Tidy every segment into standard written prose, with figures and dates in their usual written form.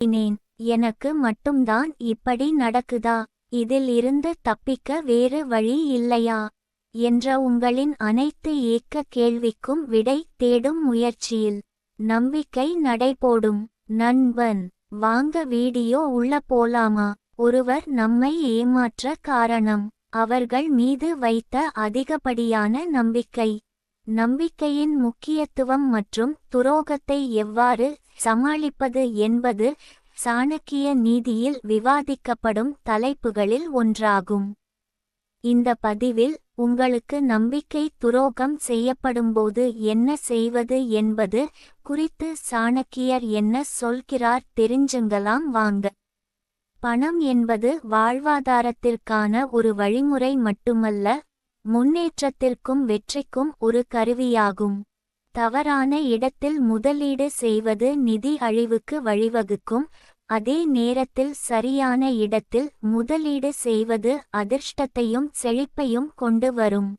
நம்பினேன். எனக்கு மட்டும்தான் இப்படி நடக்குதா? இதில் இருந்து தப்பிக்க வேறு வழி இல்லையா என்ற உங்களின் அனைத்து ஏக்க கேள்விக்கும் விடை தேடும் முயற்சியில் நம்பிக்கை நடைபோடும். நண்பன் வாங்க வீடியோ உள்ள போலாமா? ஒருவர் நம்மை ஏமாற்ற காரணம் அவர்கள் மீது வைத்த அதிகப்படியான நம்பிக்கை. நம்பிக்கையின் முக்கியத்துவம் மற்றும் துரோகத்தை எவ்வாறு சமாளிப்பது என்பது சாணக்கிய நீதியில் விவாதிக்கப்படும் தலைப்புகளில் ஒன்றாகும். இந்த பதிவில் உங்களுக்கு நம்பிக்கை துரோகம் செய்யப்படும்போது என்ன செய்வது என்பது குறித்து சாணக்கியர் என்ன சொல்கிறார் தெரிஞ்சுங்கலாம் வாங்க. பணம் என்பது வாழ்வாதாரத்திற்கான ஒரு வழிமுறை மட்டுமல்ல, முன்னேற்றத்திற்கும் வெற்றிக்கும் ஒரு கருவியாகும். தவறான இடத்தில் முதலீடு செய்வது நிதி அழிவுக்கு வழிவகுக்கும். அதே நேரத்தில் சரியான இடத்தில் முதலீடு செய்வது அதிர்ஷ்டத்தையும் செழிப்பையும் கொண்டு வரும்.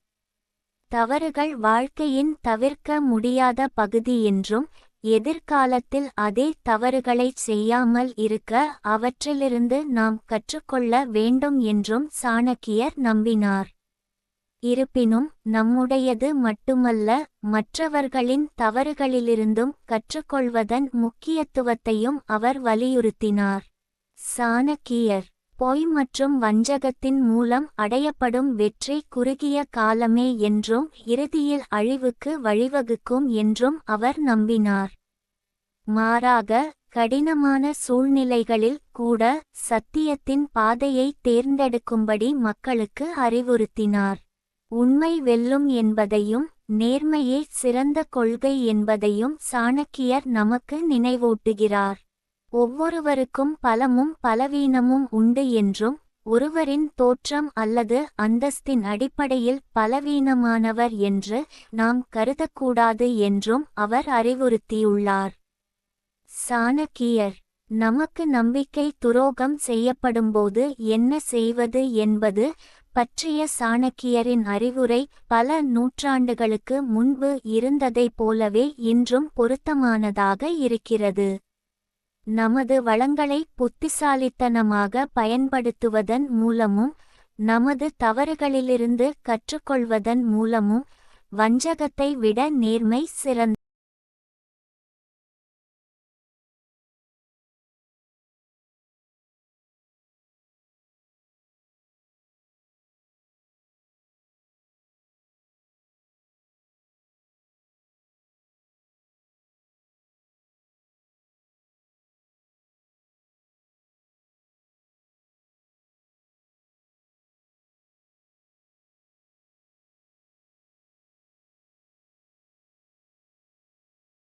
தவறுகள் வாழ்க்கையின் தவிர்க்க முடியாத பகுதி என்றும், எதிர்காலத்தில் அதே தவறுகளைச் செய்யாமல் இருக்க அவற்றிலிருந்து நாம் கற்றுக்கொள்ள வேண்டும் என்றும் சாணக்கியர் நம்பினார். இருப்பினும் நம்முடையது மட்டுமல்ல, மற்றவர்களின் தவறுகளிலிருந்தும் கற்றுக்கொள்வதன் முக்கியத்துவத்தையும் அவர் வலியுறுத்தினார். சாணக்கியர் பொய் மற்றும் வஞ்சகத்தின் மூலம் அடையப்படும் வெற்றி குறுகிய காலமே என்றும் இறுதியில் அழிவுக்கு வழிவகுக்கும் என்றும் அவர் நம்பினார். மாறாக, கடினமான சூழ்நிலைகளில் கூட சத்தியத்தின் பாதையை தேர்ந்தெடுக்கும்படி மக்களுக்கு அறிவுறுத்தினார். உண்மை வெல்லும் என்பதையும் நேர்மையே சிறந்த கொள்கை என்பதையும் சாணக்கியர் நமக்கு நினைவூட்டுகிறார். ஒவ்வொருவருக்கும் பலமும் பலவீனமும் உண்டு என்றும், ஒருவரின் தோற்றம் அல்லது அந்தஸ்தின் அடிப்படையில் பலவீனமானவர் என்று நாம் கருதக்கூடாது என்றும் அவர் அறிவுறுத்தியுள்ளார். சாணக்கியர் நமக்கு நம்பிக்கை துரோகம் செய்யப்படும்போது என்ன செய்வது என்பது பற்றிய சாணக்கியரின் அறிவுரை பல நூற்றாண்டுகளுக்கு முன்பு இருந்ததைப் போலவே இன்றும் பொருத்தமானதாக இருக்கிறது. நமது வளங்களை புத்திசாலித்தனமாக பயன்படுத்துவதன் மூலமும், நமது தவறுகளிலிருந்து கற்றுக்கொள்வதன் மூலமும், வஞ்சகத்தை விட நேர்மை சிறந்தது.